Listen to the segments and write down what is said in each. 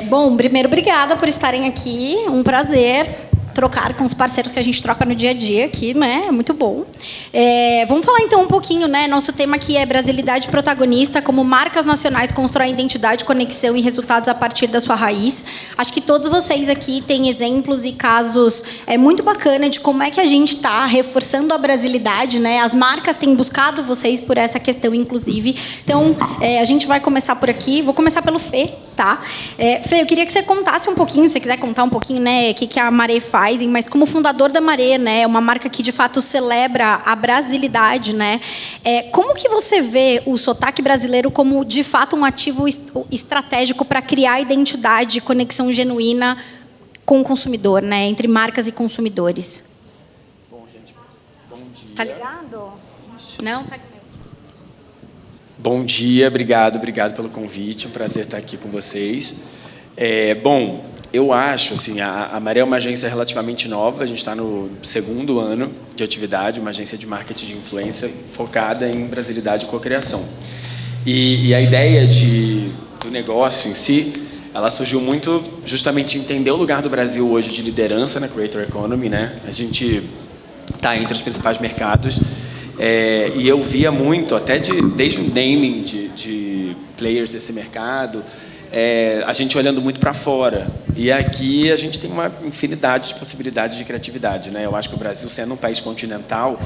Bom, primeiro, obrigada por estarem aqui. Um prazer trocar com os parceiros que a gente troca no dia a dia aqui, né? É muito bom. Vamos falar, então, um pouquinho, né? Nosso tema aqui é Brasilidade Protagonista, como marcas nacionais constroem identidade, conexão e resultados a partir da sua raiz. Acho que todos vocês aqui têm exemplos e casos muito bacana de como é que a gente está reforçando a brasilidade, né? As marcas têm buscado vocês por essa questão, inclusive. Então, a gente vai começar por aqui. Vou começar pelo Fê, tá? Fê, eu queria que você contasse um pouquinho, se você quiser contar um pouquinho, né, o que a Maré faz, mas como fundador da Maré, né, uma marca que de fato celebra a brasilidade, né? Como que você vê o sotaque brasileiro como de fato um ativo estratégico para criar identidade e conexão genuína com o consumidor, né, entre marcas e consumidores? Bom, gente, bom dia. Tá ligado? Não, tá. Bom dia, obrigado pelo convite, um prazer estar aqui com vocês. Bom, eu acho, assim, a Maré é uma agência relativamente nova, a gente está no 2º ano de atividade, uma agência de marketing de influência focada em brasilidade e cocriação. E a ideia do negócio em si, ela surgiu muito justamente entender o lugar do Brasil hoje de liderança na Creator Economy, né? A gente está entre os principais mercados. E eu via muito, até desde o naming de players desse mercado, a gente olhando muito para fora. E aqui a gente tem uma infinidade de possibilidades de criatividade, né? Eu acho que o Brasil, sendo um país continental,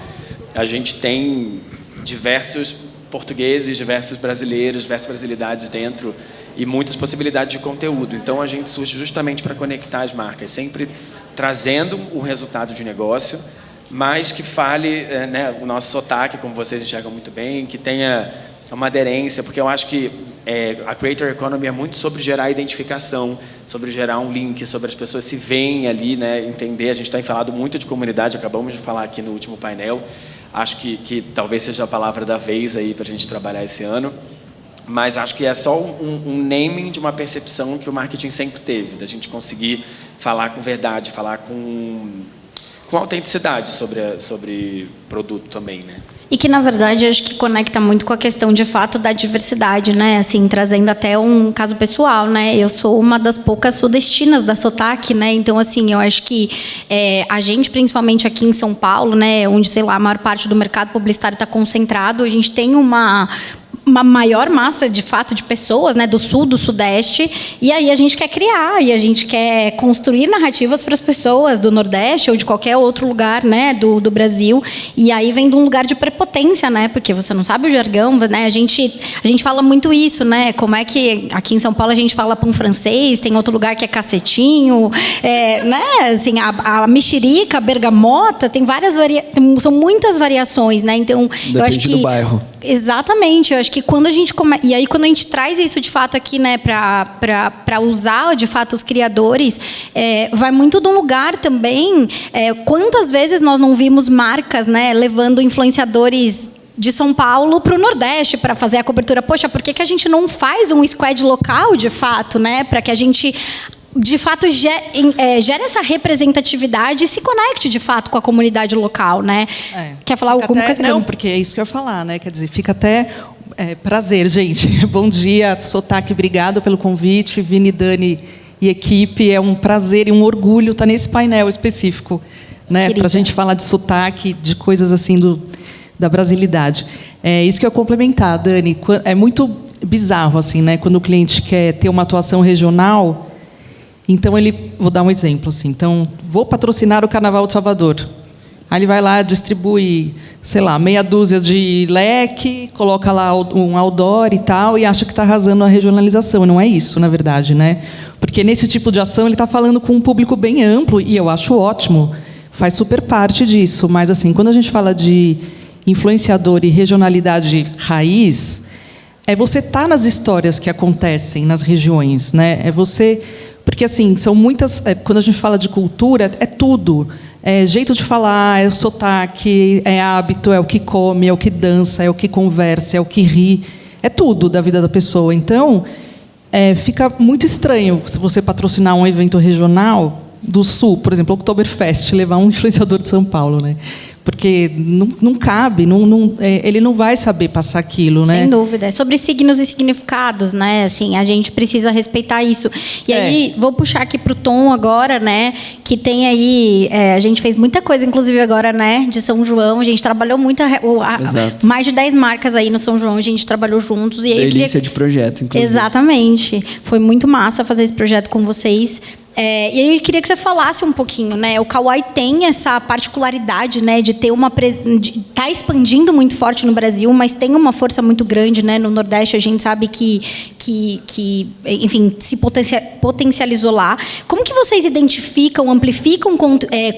a gente tem diversos portugueses, diversos brasileiros, diversas brasilidades dentro e muitas possibilidades de conteúdo. Então, a gente surge justamente para conectar as marcas, sempre trazendo o resultado de negócio, mas que fale, né, o nosso sotaque, como vocês enxergam muito bem, que tenha uma aderência, porque eu acho que a Creator Economy é muito sobre gerar identificação, sobre gerar um link, sobre as pessoas se veem ali, né, entender. A gente tem falado muito de comunidade, acabamos de falar aqui no último painel. Acho que talvez seja a palavra da vez aí para a gente trabalhar esse ano. Mas acho que é só um naming de uma percepção que o marketing sempre teve, da gente conseguir falar com verdade, falar com autenticidade sobre produto também, né? E que, na verdade, acho que conecta muito com a questão, de fato, da diversidade, né? Assim, trazendo até um caso pessoal, né? Eu sou uma das poucas sudestinas da Sotaque, né? Então, assim, eu acho que a gente, principalmente aqui em São Paulo, né? Onde, sei lá, a maior parte do mercado publicitário está concentrado, a gente tem uma maior massa, de fato, de pessoas, né, do sul, do sudeste, e aí a gente quer criar, e a gente quer construir narrativas para as pessoas do Nordeste ou de qualquer outro lugar, né, do Brasil, e aí vem de um lugar de prepotência, né, porque você não sabe o jargão, né, a gente fala muito isso, né, como é que aqui em São Paulo a gente fala pão francês, tem outro lugar que é cacetinho, né, assim, a mexerica, a bergamota, tem várias são muitas variações, né, então depende eu acho que do bairro. Exatamente, eu acho que quando a gente e aí quando a gente traz isso de fato aqui, né, para usar de fato os criadores, vai muito de um lugar também. Quantas vezes nós não vimos marcas, né, levando influenciadores de São Paulo para o Nordeste para fazer a cobertura? Poxa, por que a gente não faz um squad local de fato, né, para que a gente de fato gera essa representatividade e se conecte de fato com a comunidade local, né? Quer falar alguma coisa? Não, porque é isso que eu ia falar, né? Quer dizer, fica até prazer, gente. Bom dia, Sotaque, obrigado pelo convite, Vini, Dani e equipe. É um prazer e um orgulho estar nesse painel específico, né? Para a gente falar de sotaque, de coisas assim da brasilidade. É isso que eu ia complementar, Dani. É muito bizarro, assim, né? Quando o cliente quer ter uma atuação regional. Então, vou dar um exemplo, assim. Então, vou patrocinar o Carnaval de Salvador. Aí ele vai lá, distribui, sei lá, meia dúzia de leque, coloca lá um outdoor e tal, e acha que está arrasando a regionalização. Não é isso, na verdade, né? Porque nesse tipo de ação ele está falando com um público bem amplo, e eu acho ótimo, faz super parte disso. Mas, assim, quando a gente fala de influenciador e regionalidade raiz, você estar nas histórias que acontecem nas regiões, né? Você... Porque, assim, são muitas... quando a gente fala de cultura, é tudo. É jeito de falar, é o sotaque, é hábito, é o que come, é o que dança, é o que conversa, é o que ri. É tudo da vida da pessoa. Então, fica muito estranho se você patrocinar um evento regional do Sul, por exemplo, Oktoberfest, levar um influenciador de São Paulo, né? porque não cabe, ele não vai saber passar aquilo, né? Sem dúvida. É sobre signos e significados, né? Assim, a gente precisa respeitar isso. E aí, vou puxar aqui para o Tom agora, né? Que tem aí... a gente fez muita coisa, inclusive agora, né? De São João. A gente trabalhou muito... mais de 10 marcas aí no São João. A gente trabalhou juntos. E aí delícia de projeto, inclusive. Exatamente. Foi muito massa fazer esse projeto com vocês. E aí eu queria que você falasse um pouquinho, né? O Kauai tem essa particularidade, né, de ter tá expandindo muito forte no Brasil, mas tem uma força muito grande, né? No Nordeste a gente sabe que enfim, se potencializou lá. Como que vocês identificam, amplificam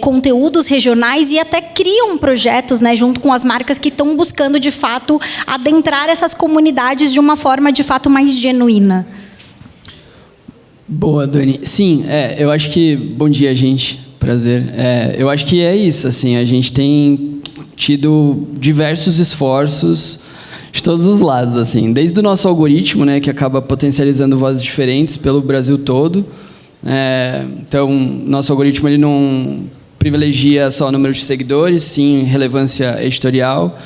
conteúdos regionais e até criam projetos, né, junto com as marcas que estão buscando de fato adentrar essas comunidades de uma forma de fato mais genuína? Boa, Dani. Sim, eu acho que... Bom dia, gente. Prazer. Eu acho que é isso, assim, a gente tem tido diversos esforços de todos os lados, assim, desde o nosso algoritmo, né, que acaba potencializando vozes diferentes pelo Brasil todo. Então, nosso algoritmo ele não privilegia só o número de seguidores, sim relevância editorial.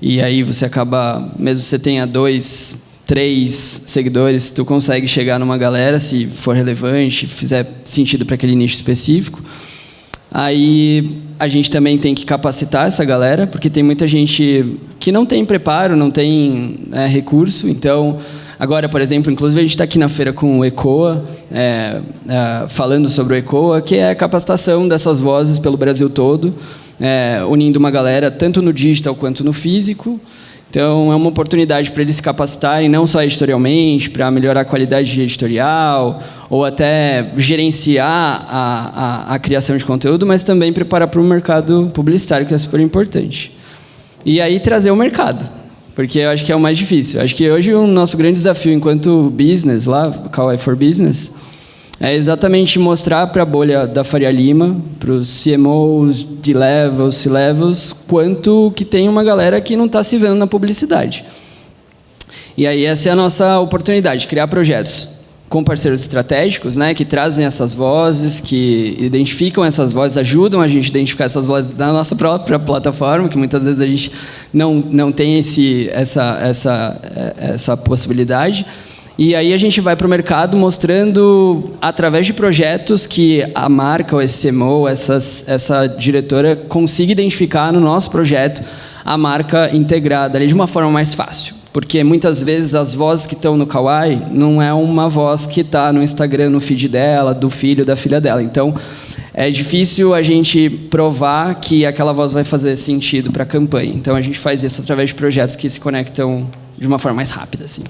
E aí você acaba, mesmo que você tenha 2, 3 seguidores, tu consegue chegar numa galera, se for relevante, fizer sentido para aquele nicho específico. Aí a gente também tem que capacitar essa galera, porque tem muita gente que não tem preparo, não tem recurso. Então, agora, por exemplo, inclusive a gente está aqui na feira com o ECOA, falando sobre o ECOA, que é a capacitação dessas vozes pelo Brasil todo, unindo uma galera tanto no digital quanto no físico. Então, é uma oportunidade para eles se capacitarem, não só editorialmente, para melhorar a qualidade editorial, ou até gerenciar a criação de conteúdo, mas também preparar para o mercado publicitário, que é super importante. E aí, trazer o mercado, porque eu acho que é o mais difícil. Eu acho que hoje o nosso grande desafio enquanto business, lá, Kauai for Business, é exatamente mostrar para a bolha da Faria Lima, para os CMOs, D-levels, C-levels, quanto que tem uma galera que não está se vendo na publicidade. E aí essa é a nossa oportunidade, criar projetos com parceiros estratégicos, né, que trazem essas vozes, que identificam essas vozes, ajudam a gente a identificar essas vozes na nossa própria plataforma, que muitas vezes a gente não tem essa possibilidade. E aí a gente vai para o mercado mostrando, através de projetos, que a marca, ou esse CMO, essa diretora consiga identificar no nosso projeto a marca integrada ali de uma forma mais fácil. Porque muitas vezes as vozes que estão no Kauai não é uma voz que está no Instagram, no feed dela, do filho, da filha dela. Então, é difícil a gente provar que aquela voz vai fazer sentido para a campanha. Então, a gente faz isso através de projetos que se conectam de uma forma mais rápida, assim.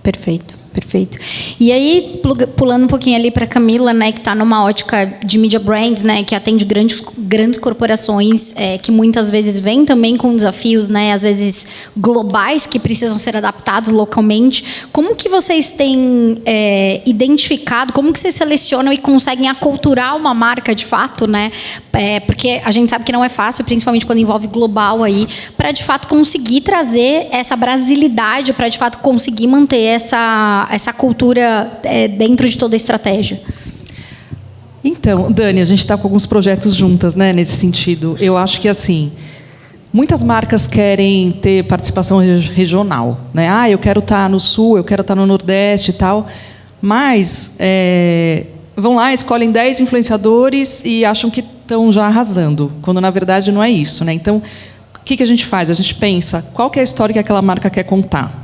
Perfeito, perfeito. E aí, pulando um pouquinho ali para a Camila, né, que está numa ótica de media brands, né, que atende grandes corporações, que muitas vezes vêm também com desafios, né, às vezes globais, que precisam ser adaptados localmente. Como que vocês têm identificado, como que vocês selecionam e conseguem aculturar uma marca de fato, né? Porque a gente sabe que não é fácil, principalmente quando envolve global aí, para de fato conseguir trazer essa brasilidade, para de fato conseguir manter essa cultura dentro de toda a estratégia. Então, Dani, a gente está com alguns projetos juntas, né, nesse sentido. Eu acho que, assim, muitas marcas querem ter participação regional, né? Eu quero estar no Sul, eu quero estar no Nordeste e tal, mas vão lá, escolhem 10 influenciadores e acham que estão já arrasando, quando, na verdade, não é isso, né? Então, o que a gente faz? A gente pensa qual que é a história que aquela marca quer contar.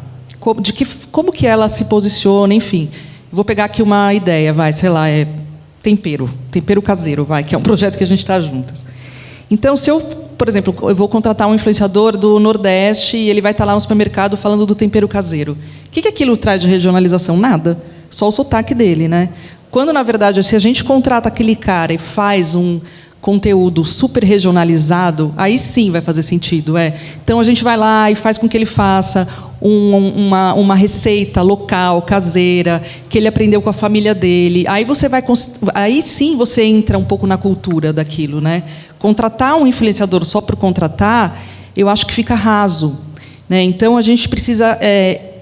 Como que ela se posiciona, enfim. Vou pegar aqui uma ideia, sei lá, tempero caseiro, que é um projeto que a gente está juntas. Então, se eu, por exemplo, eu vou contratar um influenciador do Nordeste e ele vai estar lá no supermercado falando do tempero caseiro. O que aquilo traz de regionalização? Nada. Só o sotaque dele, né? Quando, na verdade, se a gente contrata aquele cara e faz um conteúdo super regionalizado, aí sim vai fazer sentido. Então, a gente vai lá e faz com que ele faça uma receita local, caseira, que ele aprendeu com a família dele. Aí sim você entra um pouco na cultura daquilo, né? Contratar um influenciador só por contratar, eu acho que fica raso, né? Então, a gente precisa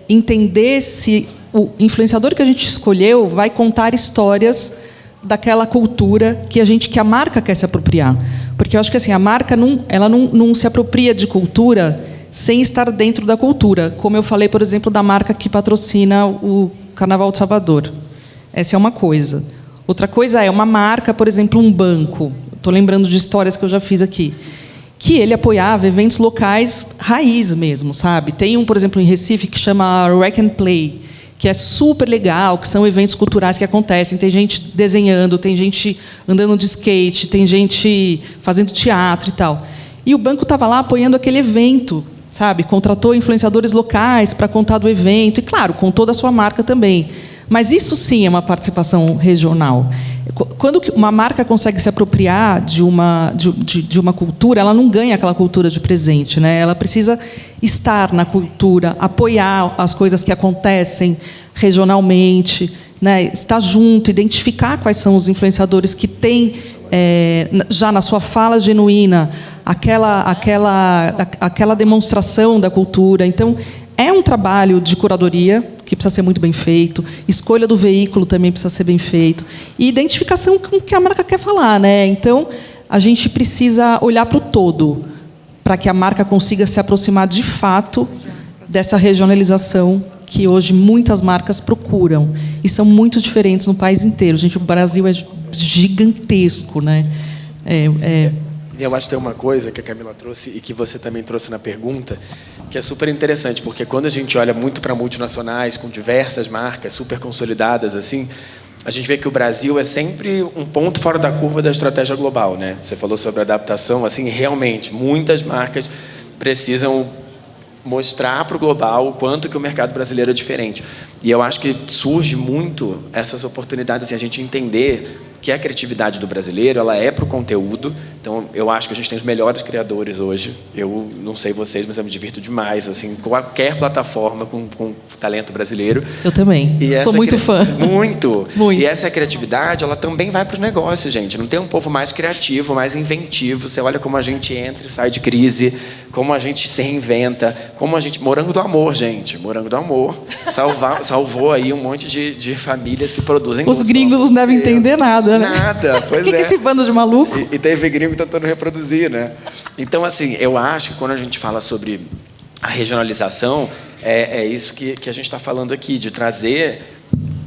entender se o influenciador que a gente escolheu vai contar histórias daquela cultura que a marca quer se apropriar. Porque eu acho que assim, a marca ela não se apropria de cultura sem estar dentro da cultura. Como eu falei, por exemplo, da marca que patrocina o Carnaval de Salvador. Essa é uma coisa. Outra coisa é uma marca, por exemplo, um banco. Estou lembrando de histórias que eu já fiz aqui. Que ele apoiava eventos locais raiz mesmo, sabe? Tem por exemplo, em Recife, que chama Rec and Play, que é super legal, que são eventos culturais que acontecem. Tem gente desenhando, tem gente andando de skate, tem gente fazendo teatro e tal. E o banco estava lá apoiando aquele evento, sabe? Contratou influenciadores locais para contar do evento. E, claro, com toda a sua marca também. Mas isso sim é uma participação regional. Quando uma marca consegue se apropriar de uma cultura, ela não ganha aquela cultura de presente, né? Ela precisa estar na cultura, apoiar as coisas que acontecem regionalmente, né? Estar junto, identificar quais são os influenciadores que têm, já na sua fala genuína, aquela demonstração da cultura. Então, é um trabalho de curadoria que precisa ser muito bem feito, escolha do veículo também precisa ser bem feito, e identificação com o que a marca quer falar, né? Então, a gente precisa olhar para o todo, para que a marca consiga se aproximar de fato dessa regionalização que hoje muitas marcas procuram, e são muito diferentes no país inteiro. Gente, o Brasil é gigantesco, né? Eu acho que tem uma coisa que a Camila trouxe e que você também trouxe na pergunta, que é super interessante, porque quando a gente olha muito para multinacionais, com diversas marcas super consolidadas, assim, a gente vê que o Brasil é sempre um ponto fora da curva da estratégia global, né? Você falou sobre adaptação, assim, realmente, muitas marcas precisam mostrar para o global o quanto que o mercado brasileiro é diferente. E eu acho que surge muito essas oportunidades, assim, a gente entender que a criatividade do brasileiro, ela é para o conteúdo. Então, eu acho que a gente tem os melhores criadores hoje. Eu não sei vocês, mas eu me divirto demais, assim, qualquer plataforma com talento brasileiro. Eu também. Sou muito fã. Muito. Muito. E essa criatividade, ela também vai para os negócios, gente. Não tem um povo mais criativo, mais inventivo. Você olha como a gente entra e sai de crise, como a gente se reinventa, como a gente... Morango do Amor, gente. Morango do Amor. Salvou aí um monte de famílias que produzem... Os gringos não devem entender nada, né? Nada, pois que é. Que esse bando de maluco? E teve gringo tentando reproduzir, né? Então, assim, eu acho que quando a gente fala sobre a regionalização, é isso que a gente está falando aqui, de trazer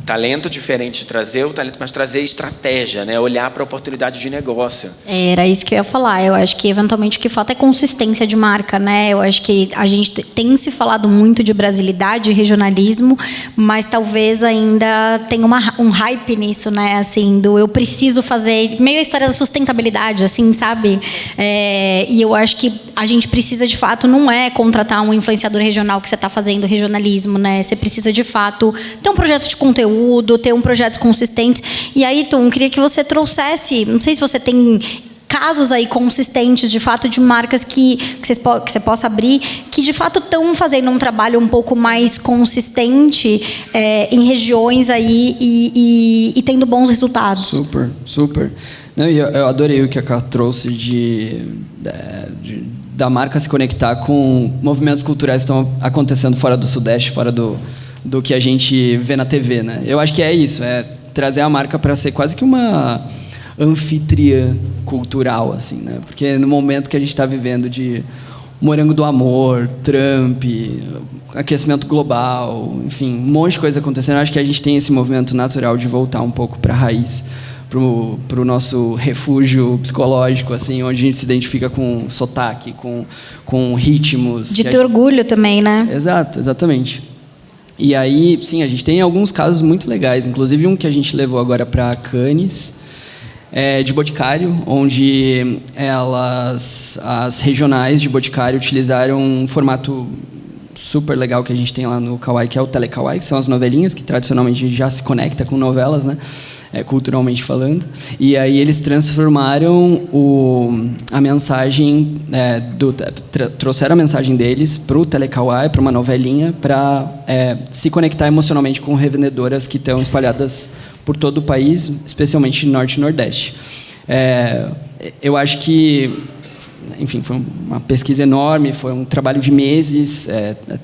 talento diferente, de trazer o talento, mas trazer estratégia, né? Olhar para a oportunidade de negócio. Era isso que eu ia falar. Eu acho que, eventualmente, o que falta é consistência de marca, né? Eu acho que a gente tem se falado muito de brasilidade e regionalismo, mas talvez ainda tenha um hype nisso, né? Assim, do eu preciso fazer... Meio a história da sustentabilidade, assim, sabe? E eu acho que a gente precisa, de fato, não é contratar um influenciador regional que você está fazendo regionalismo, né? Você precisa, de fato, ter um projeto de conteúdo, ter um projeto consistente. E aí, Tom, queria que você trouxesse... Não sei se você tem casos aí consistentes, de fato, de marcas que você possa abrir, que, de fato, estão fazendo um trabalho um pouco mais consistente em regiões aí e tendo bons resultados. Super, super. Não, eu adorei o que a Cá trouxe da marca se conectar com movimentos culturais que estão acontecendo fora do Sudeste, fora do que a gente vê na TV, né? Eu acho que é isso, é trazer a marca para ser quase que uma anfitriã cultural, assim, né? Porque no momento que a gente está vivendo de Morango do Amor, Trump, aquecimento global, enfim, um monte de coisa acontecendo, eu acho que a gente tem esse movimento natural de voltar um pouco para a raiz, para o nosso refúgio psicológico, assim, onde a gente se identifica com sotaque, com ritmos. De ter orgulho também, né? Exato, exatamente. E aí, sim, a gente tem alguns casos muito legais, inclusive um que a gente levou agora para Cannes, de Boticário, onde as regionais de Boticário utilizaram um formato super legal que a gente tem lá no Kawaii, que é o Telekawaii, que são as novelinhas, que tradicionalmente a gente já se conecta com novelas, né? Culturalmente falando. E aí eles transformaram a mensagem, trouxeram a mensagem deles para o Telekawaii, para uma novelinha, para se conectar emocionalmente com revendedoras que estão espalhadas por todo o país, especialmente no Norte e Nordeste. Eu acho que, enfim, foi uma pesquisa enorme, foi um trabalho de meses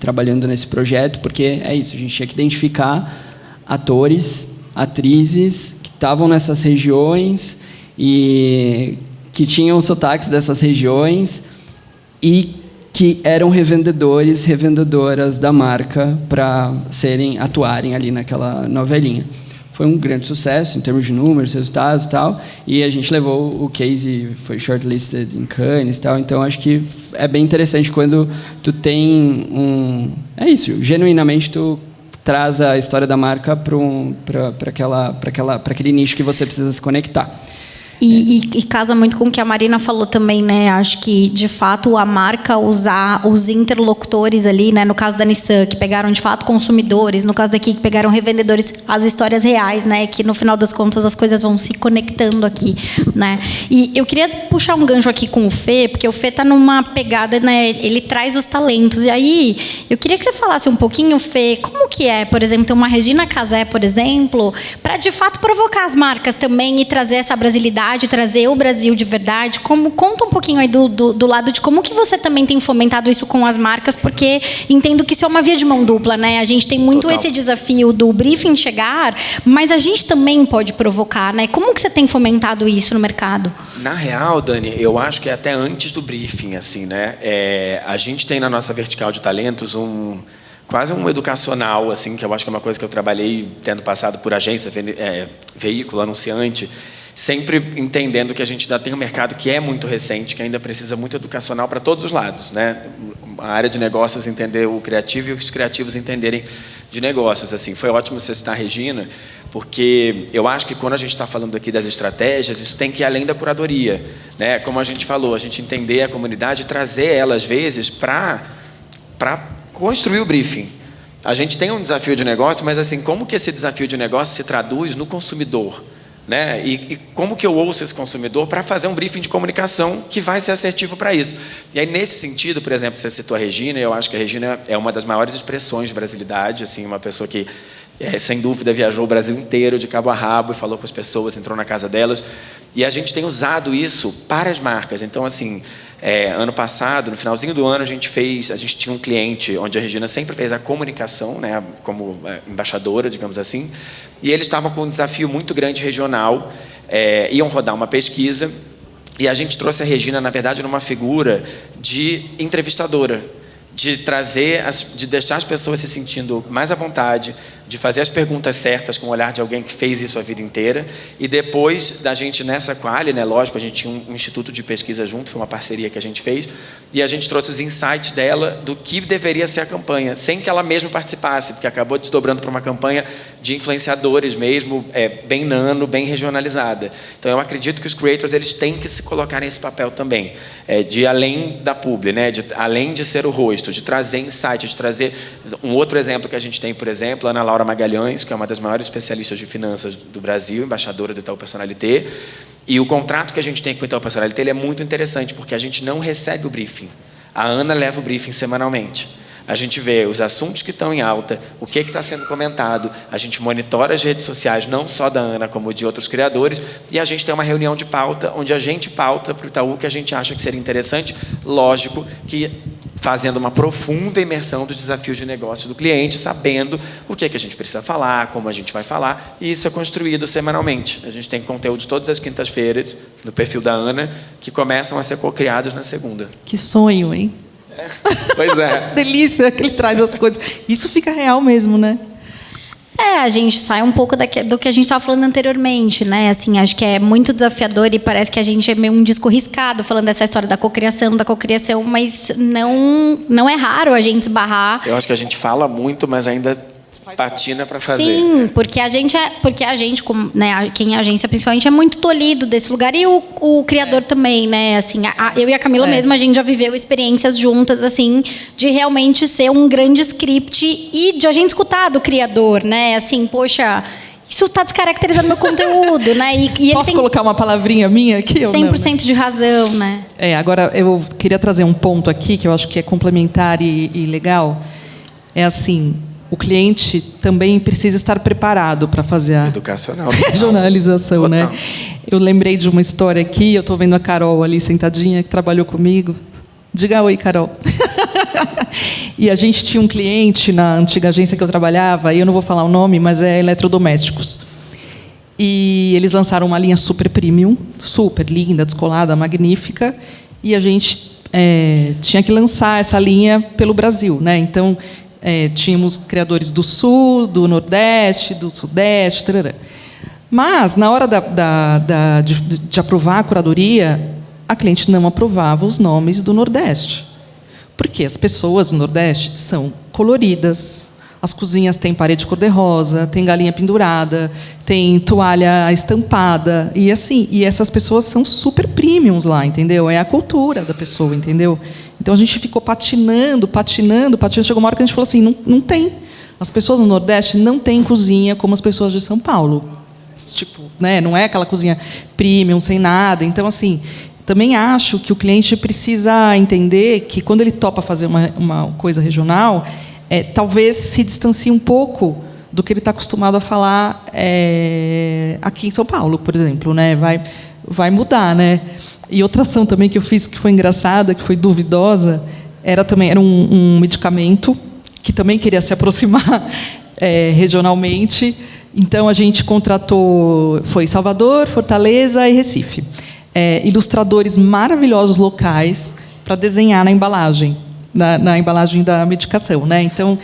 trabalhando nesse projeto, porque é isso, a gente tinha que identificar atores, atrizes que estavam nessas regiões e que tinham sotaques dessas regiões e que eram revendedores, revendedoras da marca para atuarem ali naquela novelinha. Foi um grande sucesso em termos de números, resultados e tal, e a gente levou o case, foi shortlisted em Cannes e tal, então acho que é bem interessante quando tu tem é isso, genuinamente tu traz a história da marca para aquele nicho que você precisa se conectar. E casa muito com o que a Marina falou também, né? Acho que, de fato, a marca usar os interlocutores ali, né? No caso da Nissan, que pegaram, de fato, consumidores. No caso daqui, que pegaram revendedores. As histórias reais, né? Que, no final das contas, as coisas vão se conectando aqui, né? E eu queria puxar um gancho aqui com o Fê, porque o Fê está numa pegada, né? Ele traz os talentos. E aí, eu queria que você falasse um pouquinho, Fê, como que é, por exemplo, ter uma Regina Casé, por exemplo, para, de fato, provocar as marcas também e trazer essa brasilidade, trazer o Brasil de verdade. Conta um pouquinho aí do lado de como que você também tem fomentado isso com as marcas, porque entendo que isso é uma via de mão dupla, né? A gente tem muito Total. esse desafio do briefing chegar, mas a gente também pode provocar, né? Como que você tem fomentado isso no mercado? Na real, Dani, eu acho que é até antes do briefing, assim, né? A gente tem na nossa vertical de talentos quase um educacional, assim, que eu acho que é uma coisa que eu trabalhei tendo passado por agência, veículo, anunciante, sempre entendendo que a gente ainda tem um mercado que é muito recente, que ainda precisa muito educacional para todos os lados, né? A área de negócios entender o criativo e os criativos entenderem de negócios. Assim, foi ótimo você citar a Regina, porque eu acho que quando a gente está falando aqui das estratégias, isso tem que ir além da curadoria, né? Como a gente falou, a gente entender a comunidade e trazer ela, às vezes, para construir o briefing. A gente tem um desafio de negócio, mas assim, como que esse desafio de negócio se traduz no consumidor? Né? E como que eu ouço esse consumidor para fazer um briefing de comunicação que vai ser assertivo para isso. E aí, nesse sentido, por exemplo, você citou a Regina, eu acho que a Regina é uma das maiores expressões de brasilidade, assim, uma pessoa que, sem dúvida, viajou o Brasil inteiro de cabo a rabo e falou com as pessoas, entrou na casa delas. E a gente tem usado isso para as marcas. Então, assim, ano passado, no finalzinho do ano, a gente tinha um cliente onde a Regina sempre fez a comunicação, né, como embaixadora, digamos assim, e eles estavam com um desafio muito grande regional, iam rodar uma pesquisa, e a gente trouxe a Regina, na verdade, numa figura de entrevistadora, de deixar as pessoas se sentindo mais à vontade, de fazer as perguntas certas com o olhar de alguém que fez isso a vida inteira, e depois da gente nessa quali, né, lógico, a gente tinha um instituto de pesquisa junto, foi uma parceria que a gente fez, e a gente trouxe os insights dela do que deveria ser a campanha, sem que ela mesma participasse, porque acabou desdobrando para uma campanha de influenciadores mesmo, bem nano, bem regionalizada. Então eu acredito que os creators, eles têm que se colocar nesse papel também, de além da publi, né, além de ser o rosto, de trazer insights, de trazer um outro exemplo que a gente tem, por exemplo, Ana Laura Magalhães, que é uma das maiores especialistas de finanças do Brasil, embaixadora do Itaú Personalité, e o contrato que a gente tem com o Itaú Personalité, ele é muito interessante, porque a gente não recebe o briefing. A Ana leva o briefing semanalmente. A gente vê os assuntos que estão em alta, o que está sendo comentado, a gente monitora as redes sociais, não só da Ana, como de outros criadores, e a gente tem uma reunião de pauta, onde a gente pauta para o Itaú que a gente acha que seria interessante, lógico que fazendo uma profunda imersão dos desafios de negócio do cliente, sabendo o que a gente precisa falar, como a gente vai falar, e isso é construído semanalmente. A gente tem conteúdos todas as quintas-feiras, no perfil da Ana, que começam a ser co-criados na segunda. Que sonho, hein? Pois é. Delícia que ele traz as coisas. Isso fica real mesmo, né? A gente sai um pouco do que a gente estava falando anteriormente, né? Assim, acho que é muito desafiador e parece que a gente é meio um disco riscado falando dessa história da cocriação, mas não é raro a gente esbarrar. Eu acho que a gente fala muito, mas ainda patina para fazer. Sim, porque a gente, né, quem é agência principalmente é muito tolhido desse lugar e o criador também, né? Assim, eu e a Camila mesmo, a gente já viveu experiências juntas, assim, de realmente ser um grande script e de a gente escutar do criador, né? Assim, poxa, isso está descaracterizando meu conteúdo, né? E posso colocar uma palavrinha minha aqui? 100% de razão, né? Agora eu queria trazer um ponto aqui que eu acho que é complementar e legal. É assim, o cliente também precisa estar preparado para fazer a educacional regionalização, total. né? Eu lembrei de uma história aqui, eu estou vendo a Carol ali sentadinha, que trabalhou comigo. Diga oi, Carol. E a gente tinha um cliente na antiga agência que eu trabalhava, e eu não vou falar o nome, mas é eletrodomésticos. E eles lançaram uma linha super premium, super linda, descolada, magnífica, e a gente tinha que lançar essa linha pelo Brasil, né? Então, tínhamos criadores do Sul, do Nordeste, do Sudeste, tarará. Mas, na hora de aprovar a curadoria, a cliente não aprovava os nomes do Nordeste. Porque as pessoas do Nordeste são coloridas, as cozinhas têm parede cor-de-rosa, tem galinha pendurada, tem toalha estampada, e assim, e essas pessoas são super premiums lá, entendeu? É a cultura da pessoa, entendeu? Então a gente ficou patinando, chegou uma hora que a gente falou assim, não tem. As pessoas no Nordeste não têm cozinha como as pessoas de São Paulo. Tipo, né, não é aquela cozinha premium, sem nada. Então, assim, também acho que o cliente precisa entender que, quando ele topa fazer uma coisa regional, talvez se distancie um pouco do que ele está acostumado a falar aqui em São Paulo, por exemplo, né? Vai mudar, né? E outra ação também que eu fiz, que foi engraçada, que foi duvidosa, era um medicamento que também queria se aproximar regionalmente. Então, a gente contratou, foi Salvador, Fortaleza e Recife, ilustradores maravilhosos locais para desenhar na embalagem, na embalagem da medicação, né? Então,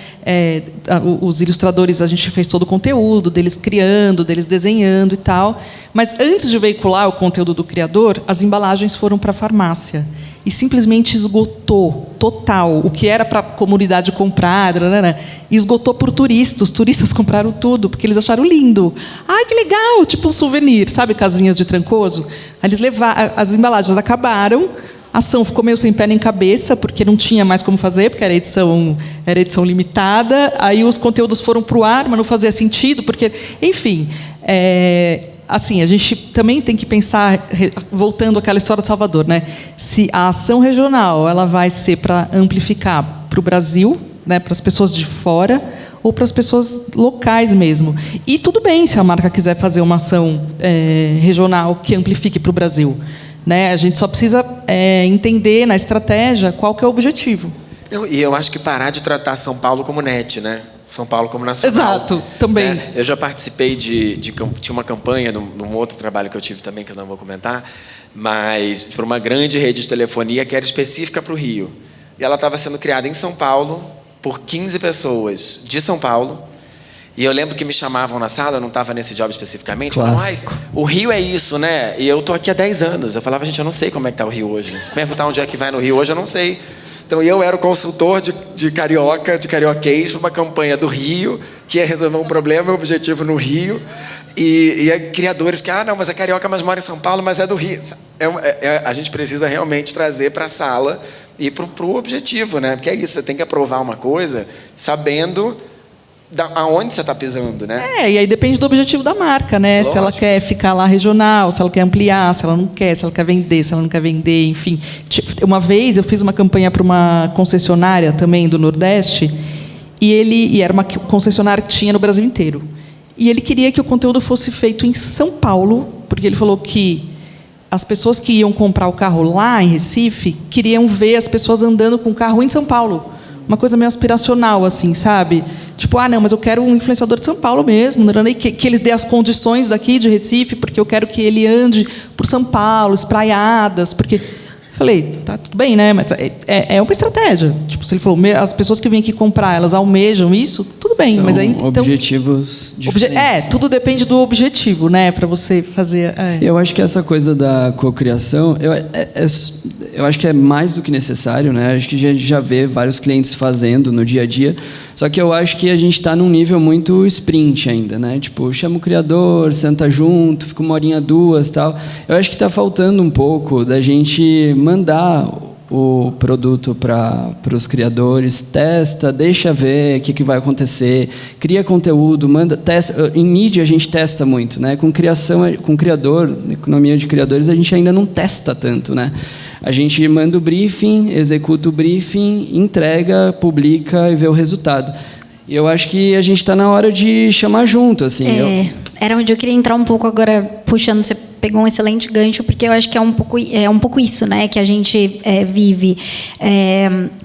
os ilustradores, a gente fez todo o conteúdo deles criando, deles desenhando e tal. Mas, antes de veicular o conteúdo do criador, as embalagens foram para a farmácia. E simplesmente esgotou total o que era para a comunidade comprar, esgotou por turistas. Os turistas compraram tudo porque eles acharam lindo. Ai, que legal, tipo um souvenir, sabe, casinhas de Trancoso? Eles levaram, as embalagens acabaram, a ação ficou meio sem pé nem cabeça, porque não tinha mais como fazer, porque era edição limitada. Aí os conteúdos foram para o ar, mas não fazia sentido, porque, enfim, assim, a gente também tem que pensar, voltando àquela história de Salvador, né? Se a ação regional ela vai ser para amplificar para o Brasil, né, para as pessoas de fora, ou para as pessoas locais mesmo. E tudo bem se a marca quiser fazer uma ação regional que amplifique para o Brasil, né? A gente só precisa entender na estratégia qual que é o objetivo. E eu acho que parar de tratar São Paulo como net, né? São Paulo como nacional. Exato, também. Né? Eu já participei tinha uma campanha num outro trabalho que eu tive também, que eu não vou comentar, mas para uma grande rede de telefonia que era específica para o Rio. E ela estava sendo criada em São Paulo por 15 pessoas de São Paulo. E eu lembro que me chamavam na sala, eu não estava nesse job especificamente, falavam, o Rio é isso, né? E eu estou aqui há 10 anos. Eu falava, gente, eu não sei como é que está o Rio hoje. Se perguntar onde é que vai no Rio hoje, eu não sei. Então, eu era o consultor de carioquês, para uma campanha do Rio, que ia resolver um problema, um objetivo no Rio. E criadores que, não, mas é carioca, mas mora em São Paulo, mas é do Rio. A gente precisa realmente trazer para a sala e para o objetivo, né? Porque é isso, você tem que aprovar uma coisa sabendo aonde você está pisando, né? E aí depende do objetivo da marca, né? Lógico. Se ela quer ficar lá regional, se ela quer ampliar, se ela não quer, se ela quer vender, se ela não quer vender, enfim. Uma vez eu fiz uma campanha para uma concessionária também do Nordeste, e era uma concessionária que tinha no Brasil inteiro. E ele queria que o conteúdo fosse feito em São Paulo, porque ele falou que as pessoas que iam comprar o carro lá em Recife queriam ver as pessoas andando com o carro em São Paulo. Uma coisa meio aspiracional, assim, sabe? Tipo, não, mas eu quero um influenciador de São Paulo mesmo, que ele dê as condições daqui de Recife, porque eu quero que ele ande por São Paulo, espraiadas, porque... Falei, tá, tudo bem, né? Mas é uma estratégia. Tipo, se ele falou, as pessoas que vêm aqui comprar, elas almejam isso, tudo bem. São mas aí, então, objetivos diferentes. Tudo depende do objetivo, né? Para você fazer... Eu acho que essa coisa da cocriação, eu acho que é mais do que necessário, né? Acho que já vê vários clientes fazendo no dia a dia. Só que eu acho que a gente está num nível muito sprint ainda, né? Tipo, chama o criador, senta junto, fica 1 horinha, 2, tal. Eu acho que está faltando um pouco da gente mandar o produto para os criadores, testa, deixa ver o que vai acontecer, cria conteúdo, manda, testa. Em mídia a gente testa muito, né? Com criação, com criador, economia de criadores, a gente ainda não testa tanto, né? A gente manda o briefing, executa o briefing, entrega, publica e vê o resultado. E eu acho que a gente está na hora de chamar junto, assim. Era onde eu queria entrar um pouco agora, puxando, você pegou um excelente gancho, porque eu acho que é um pouco isso, né, que a gente vive.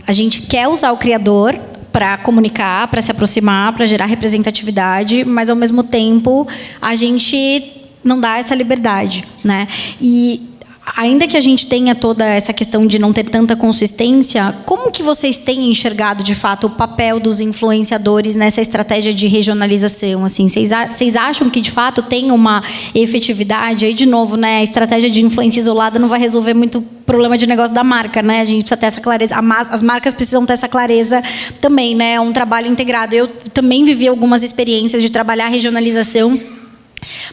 A gente quer usar o criador para comunicar, para se aproximar, para gerar representatividade, mas ao mesmo tempo a gente não dá essa liberdade, né? E ainda que a gente tenha toda essa questão de não ter tanta consistência, como que vocês têm enxergado, de fato, o papel dos influenciadores nessa estratégia de regionalização? Assim, vocês acham que, de fato, tem uma efetividade? Aí, de novo, né, a estratégia de influência isolada não vai resolver muito problema de negócio da marca, né? A gente precisa ter essa clareza. As marcas precisam ter essa clareza também, né? É um trabalho integrado. Eu também vivi algumas experiências de trabalhar a regionalização,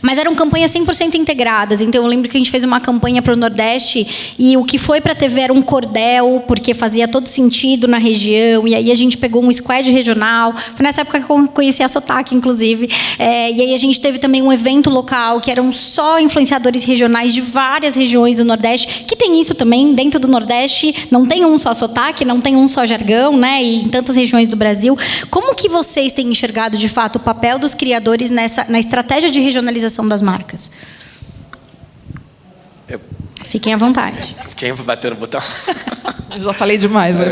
mas eram campanhas 100% integradas. Então, eu lembro que a gente fez uma campanha para o Nordeste e o que foi para a TV era um cordel, porque fazia todo sentido na região. E aí a gente pegou um squad regional. Foi nessa época que eu conheci a Sotaque, inclusive. E aí a gente teve também um evento local, que eram só influenciadores regionais de várias regiões do Nordeste, que tem isso também. Dentro do Nordeste, não tem um só Sotaque, não tem um só jargão, né? E em tantas regiões do Brasil. Como que vocês têm enxergado, de fato, o papel dos criadores na estratégia de regionalização das marcas? Fiquem à vontade. Quem vai bater no botão? Eu já falei demais, mas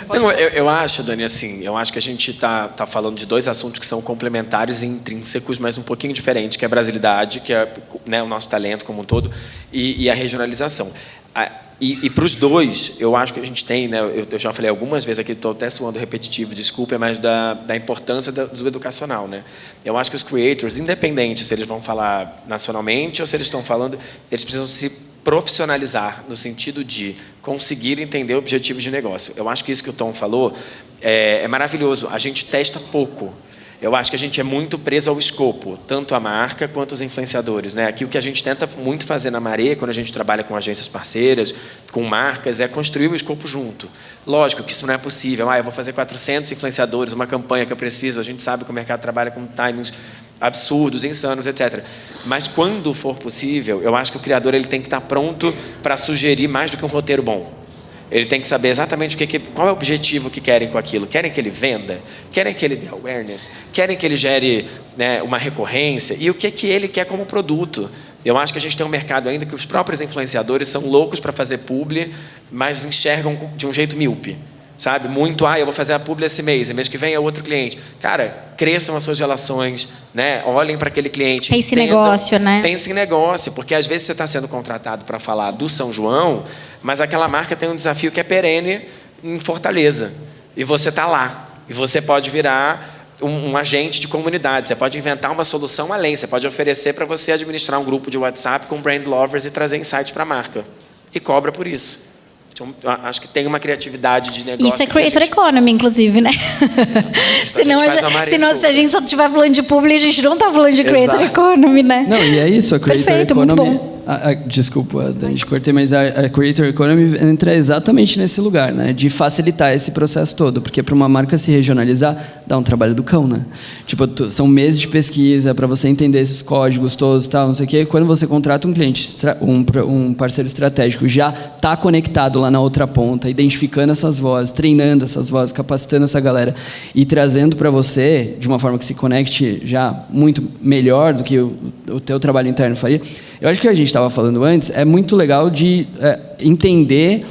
Não, eu acho, Dani, assim, eu acho que a gente tá falando de dois assuntos que são complementares e intrínsecos, mas um pouquinho diferentes, que é a brasilidade, que é, né, o nosso talento como um todo, e a regionalização. E para os dois, eu acho que a gente tem, né, eu já falei algumas vezes aqui, estou até soando repetitivo, desculpa, mas da importância do educacional, né? Eu acho que os creators, independente se eles vão falar nacionalmente ou se eles estão falando, eles precisam se profissionalizar no sentido de conseguir entender objetivos de negócio. Eu acho que isso que o Tom falou é maravilhoso. A gente testa pouco. Eu acho que a gente é muito preso ao escopo, tanto a marca quanto os influenciadores, né? Aqui o que a gente tenta muito fazer na Maré, quando a gente trabalha com agências parceiras, com marcas, é construir o escopo junto. Lógico que isso não é possível. Eu vou fazer 400 influenciadores, uma campanha que eu preciso. A gente sabe que o mercado trabalha com timings absurdos, insanos, etc. Mas quando for possível, eu acho que o criador ele tem que estar pronto para sugerir mais do que um roteiro bom. Ele tem que saber exatamente qual é o objetivo que querem com aquilo. Querem que ele venda? Querem que ele dê awareness? Querem que ele gere, né, uma recorrência? E o que ele quer como produto? Eu acho que a gente tem um mercado ainda que os próprios influenciadores são loucos para fazer publi, mas enxergam de um jeito míope. Sabe? Muito, eu vou fazer a publi esse mês, e mês que vem é outro cliente. Cara, cresçam as suas relações, né? Olhem para aquele cliente. Pense em negócio, né? Pense em negócio, porque às vezes você está sendo contratado para falar do São João, mas aquela marca tem um desafio que é perene em Fortaleza. E você está lá. E você pode virar um agente de comunidade. Você pode inventar uma solução além. Você pode oferecer para você administrar um grupo de WhatsApp com brand lovers e trazer insight para a marca. E cobra por isso. Então, acho que tem uma criatividade de negócio. Isso é creator economy, inclusive, né? Senão, se a gente só estiver falando de publi, a gente não está falando de creator economy, né? Não, e é isso, a creator Perfeito, economy. muito bom. Desculpa, Dani, te cortei, mas a creator economy entra exatamente nesse lugar, né? De facilitar esse processo todo, porque para uma marca se regionalizar, dá um trabalho do cão, né? Tipo, são meses de pesquisa para você entender esses códigos todos, tal, não sei o quê. Quando você contrata um cliente, um parceiro estratégico, já está conectado lá na outra ponta, identificando essas vozes, treinando essas vozes, capacitando essa galera e trazendo para você de uma forma que se conecte já muito melhor do que o teu trabalho interno faria. Eu acho que a gente estava falando antes, é muito legal de entender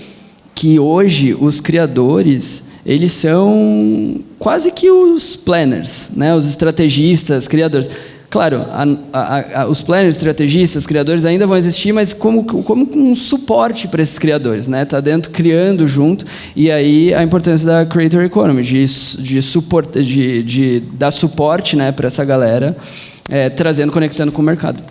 que hoje os criadores, eles são quase que os planners, né? Os estrategistas, criadores. Claro, os planners, estrategistas, criadores ainda vão existir, mas como um suporte para esses criadores, né? Tá dentro, criando junto, e aí a importância da creator economy, de dar suporte, né, para essa galera, trazendo, conectando com o mercado.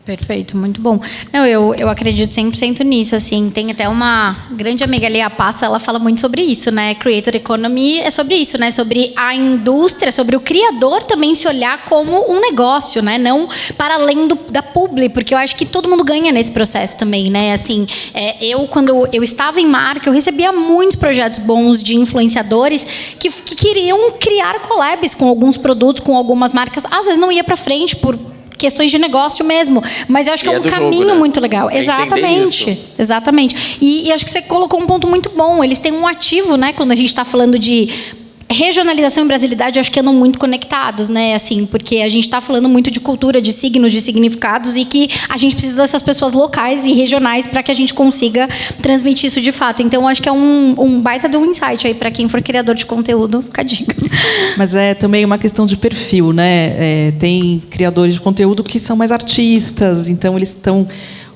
Perfeito, muito bom. Não, eu acredito 100% nisso, assim, tem até uma grande amiga ali, a Passa, ela fala muito sobre isso, né? Creator Economy é sobre isso, né? Sobre a indústria, sobre o criador também se olhar como um negócio, né? Não para além da publi, porque eu acho que todo mundo ganha nesse processo também, né? Assim, quando eu estava em marca, eu recebia muitos projetos bons de influenciadores que queriam criar collabs com alguns produtos, com algumas marcas, às vezes não ia para frente por questões de negócio mesmo, mas eu acho que é um caminho jogo, né? Muito legal. Exatamente. E acho que você colocou um ponto muito bom. Eles têm um ativo, né? Quando a gente está falando de regionalização e brasilidade, eu acho que andam muito conectados, né? Assim, porque a gente está falando muito de cultura, de signos, de significados, e que a gente precisa dessas pessoas locais e regionais para que a gente consiga transmitir isso de fato. Então, eu acho que é um baita de um insight aí para quem for criador de conteúdo, fica a dica. Mas é também uma questão de perfil, né? Tem criadores de conteúdo que são mais artistas, então eles estão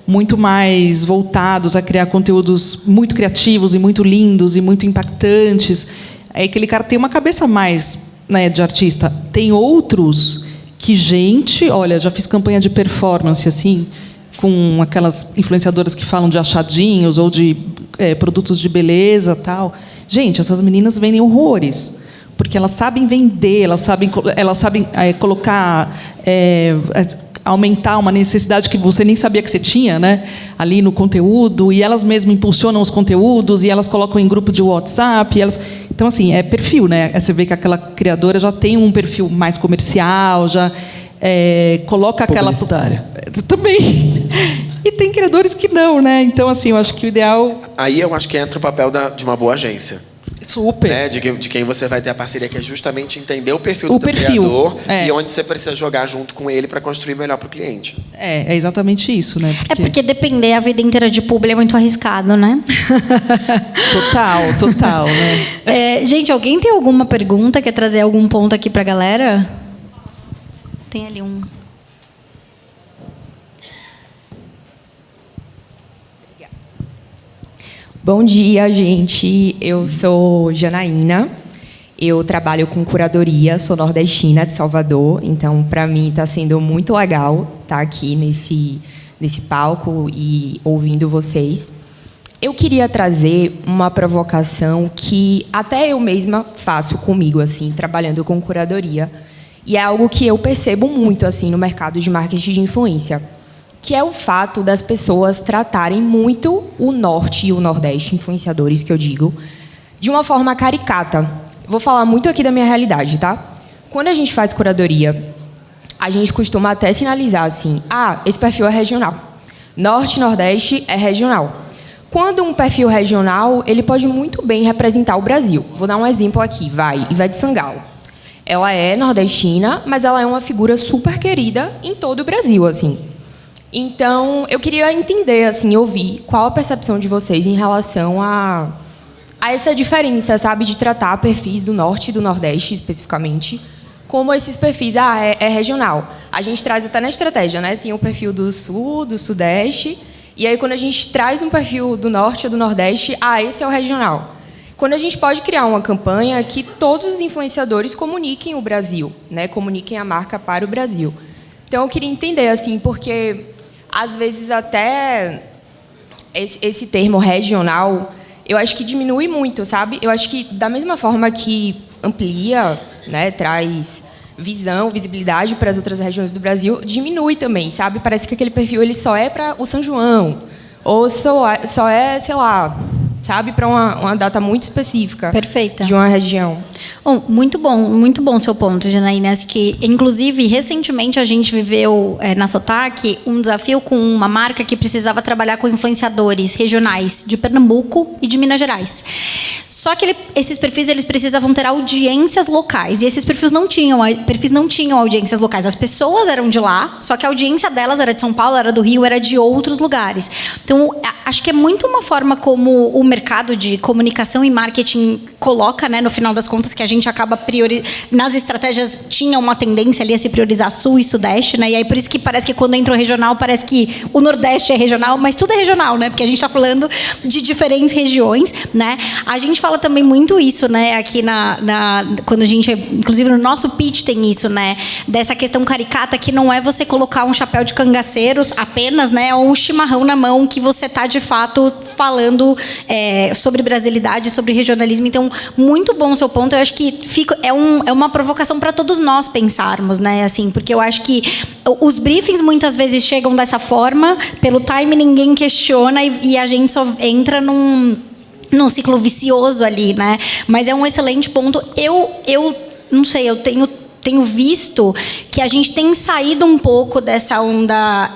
muito mais voltados a criar conteúdos muito criativos e muito lindos e muito impactantes. É aquele cara tem uma cabeça mais, né, de artista. Tem outros que, gente, olha, já fiz campanha de performance assim, com aquelas influenciadoras que falam de achadinhos ou de produtos de beleza, tal. Gente, essas meninas vendem horrores, porque elas sabem vender, elas sabem colocar, aumentar uma necessidade que você nem sabia que você tinha, né, ali no conteúdo, e elas mesmas impulsionam os conteúdos, e elas colocam em grupo de WhatsApp. Então, assim, é perfil, né? Você vê que aquela criadora já tem um perfil mais comercial, já coloca aquela... Publicitária. Também. E tem criadores que não, né? Então, assim, eu acho que o ideal... Aí eu acho que entra o papel de uma boa agência. Super. Né? De quem você vai ter a parceria, que é justamente entender o perfil do teu criador e onde você precisa jogar junto com ele para construir melhor para o cliente. É exatamente isso, né? Porque depender a vida inteira de publi é muito arriscado, né? Total, né? Gente, alguém tem alguma pergunta? Quer trazer algum ponto aqui para a galera? Tem ali um... Bom dia, gente. Eu sou Janaína. Eu trabalho com curadoria, sou nordestina de Salvador. Então, para mim, está sendo muito legal estar aqui nesse palco e ouvindo vocês. Eu queria trazer uma provocação que até eu mesma faço comigo, assim, trabalhando com curadoria. E é algo que eu percebo muito assim no mercado de marketing de influência, que é o fato das pessoas tratarem muito o Norte e o Nordeste, influenciadores que eu digo, de uma forma caricata. Vou falar muito aqui da minha realidade, tá? Quando a gente faz curadoria, a gente costuma até sinalizar assim, esse perfil é regional. Norte e Nordeste é regional. Quando um perfil regional, ele pode muito bem representar o Brasil. Vou dar um exemplo aqui, Ivete Sangalo. Ela é nordestina, mas ela é uma figura super querida em todo o Brasil, assim. Então, eu queria entender, assim, ouvir qual a percepção de vocês em relação a essa diferença, sabe, de tratar perfis do Norte e do Nordeste, especificamente, como esses perfis, é regional. A gente traz até na estratégia, né? Tem o perfil do Sul, do Sudeste, e aí quando a gente traz um perfil do Norte ou do Nordeste, esse é o regional. Quando a gente pode criar uma campanha que todos os influenciadores comuniquem o Brasil, né? Comuniquem a marca para o Brasil. Então, eu queria entender, assim, porque... às vezes, até esse termo regional, eu acho que diminui muito, sabe? Eu acho que, da mesma forma que amplia, né, traz visão, visibilidade para as outras regiões do Brasil, diminui também, sabe? Parece que aquele perfil ele só é para o São João, ou só é, sei lá, sabe? Para uma data muito específica. Perfeita. De uma região. Muito bom o seu ponto, Janaína. Que, inclusive, recentemente a gente viveu na Sotaque um desafio com uma marca que precisava trabalhar com influenciadores regionais de Pernambuco e de Minas Gerais. Só que esses perfis eles precisavam ter audiências locais. E esses perfis não tinham audiências locais. As pessoas eram de lá, só que a audiência delas era de São Paulo, era do Rio, era de outros lugares. Então, acho que é muito uma forma como o mercado de comunicação e marketing coloca, né, no final das contas, que a gente acaba nas estratégias tinha uma tendência ali a se priorizar Sul e Sudeste, né? E aí por isso que parece que quando entra o regional, parece que o Nordeste é regional, mas tudo é regional, né? Porque a gente está falando de diferentes regiões, né? A gente fala também muito isso, né? Aqui quando a gente, inclusive no nosso pitch tem isso, né? Dessa questão caricata que não é você colocar um chapéu de cangaceiros apenas, né? Ou um chimarrão na mão que você está de fato falando sobre brasilidade, sobre regionalismo. Então, muito bom o seu ponto. Eu acho que é uma provocação para todos nós pensarmos, né? Assim, porque eu acho que os briefings muitas vezes chegam dessa forma, pelo time ninguém questiona e a gente só entra num ciclo vicioso ali, né? Mas é um excelente ponto. Eu não sei, eu tenho tenho visto que a gente tem saído um pouco dessa onda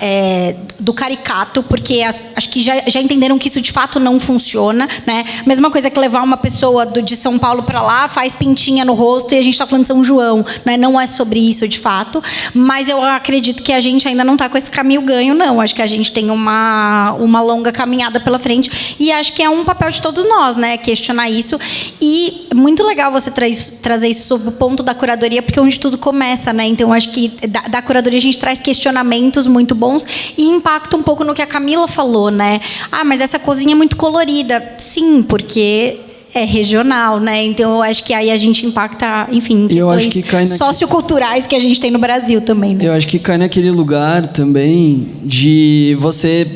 do caricato, porque acho que já entenderam que isso de fato não funciona, né? Mesma coisa que levar uma pessoa de São Paulo para lá, faz pintinha no rosto e a gente está falando de São João, né? Não é sobre isso de fato, mas eu acredito que a gente ainda não está com esse caminho ganho, não. Acho que a gente tem uma longa caminhada pela frente e acho que é um papel de todos nós, né? Questionar isso. E muito legal você trazer isso sob o ponto da curadoria, porque onde tudo começa, né? Então, acho que da curadoria a gente traz questionamentos muito bons e impacta um pouco no que a Camila falou, né? Ah, mas essa cozinha é muito colorida. Sim, porque é regional, né? Então, eu acho que aí a gente impacta, enfim, questões socioculturais que a gente tem no Brasil também, né? Eu acho que cai naquele lugar também de você,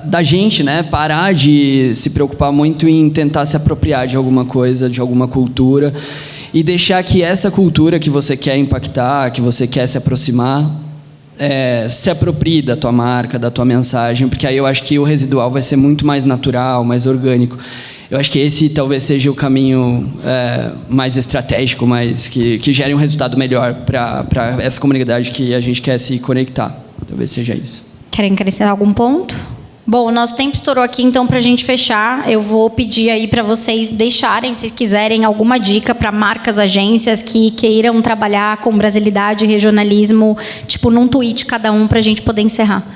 da gente, né, parar de se preocupar muito em tentar se apropriar de alguma coisa, de alguma cultura, e deixar que essa cultura que você quer impactar, que você quer se aproximar, se aproprie da tua marca, da tua mensagem, porque aí eu acho que o residual vai ser muito mais natural, mais orgânico. Eu acho que esse talvez seja o caminho mais estratégico, mais que gere um resultado melhor para essa comunidade que a gente quer se conectar. Talvez seja isso. Querem acrescentar algum ponto? Bom, o nosso tempo estourou aqui, então, para a gente fechar, eu vou pedir aí para vocês deixarem, se quiserem, alguma dica para marcas, agências que queiram trabalhar com brasilidade e regionalismo, tipo, num tweet cada um, para a gente poder encerrar.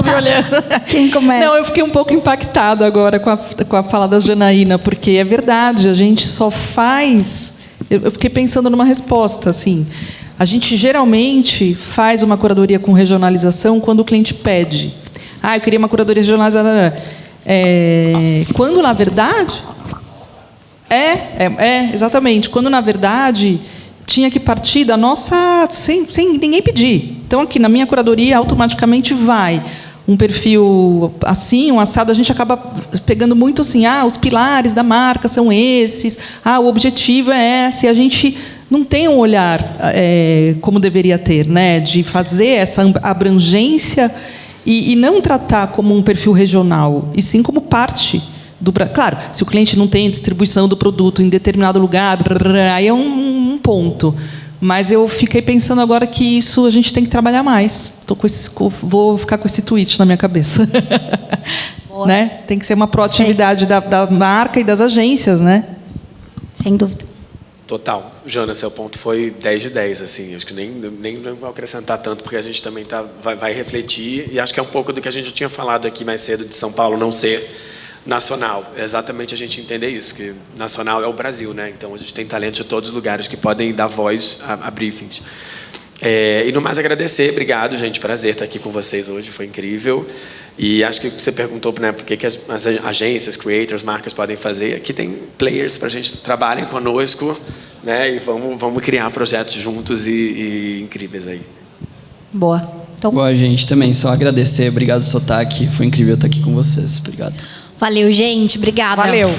Me olhando. Quem começa? Não, eu fiquei um pouco impactado agora com a fala da Janaína, porque é verdade, a gente só faz... Eu fiquei pensando numa resposta, assim... A gente geralmente faz uma curadoria com regionalização quando o cliente pede. Ah, eu queria uma curadoria regionalizada. Quando, na verdade... exatamente. Quando, na verdade, tinha que partir da nossa... Sem ninguém pedir. Então, aqui, na minha curadoria, automaticamente vai um perfil assim, um assado. A gente acaba pegando muito assim, os pilares da marca são esses, o objetivo é esse. A gente... não tem um olhar como deveria ter, né, de fazer essa abrangência e não tratar como um perfil regional, e sim como parte do... Claro, se o cliente não tem distribuição do produto em determinado lugar, aí é um ponto. Mas eu fiquei pensando agora que isso a gente tem que trabalhar mais. Vou ficar com esse tweet na minha cabeça. Né? Tem que ser uma proatividade da marca e das agências, né? Sem dúvida. Total. Jana, seu ponto foi 10 de 10, assim. Acho que nem vou acrescentar tanto, porque a gente também vai refletir, e acho que é um pouco do que a gente já tinha falado aqui mais cedo, de São Paulo não ser nacional. É exatamente a gente entender isso, que nacional é o Brasil, né? Então, a gente tem talento de todos os lugares que podem dar voz a briefings. E no mais, agradecer. Obrigado, gente. Prazer estar aqui com vocês hoje. Foi incrível. E acho que você perguntou, né, por que as agências, creators, marcas podem fazer. Aqui tem players para a gente trabalhem conosco, né, e vamos criar projetos juntos e incríveis aí. Boa. Então... Boa, gente. Também só agradecer. Obrigado, Sotaque. Foi incrível estar aqui com vocês. Obrigado. Valeu, gente. Obrigada. Valeu.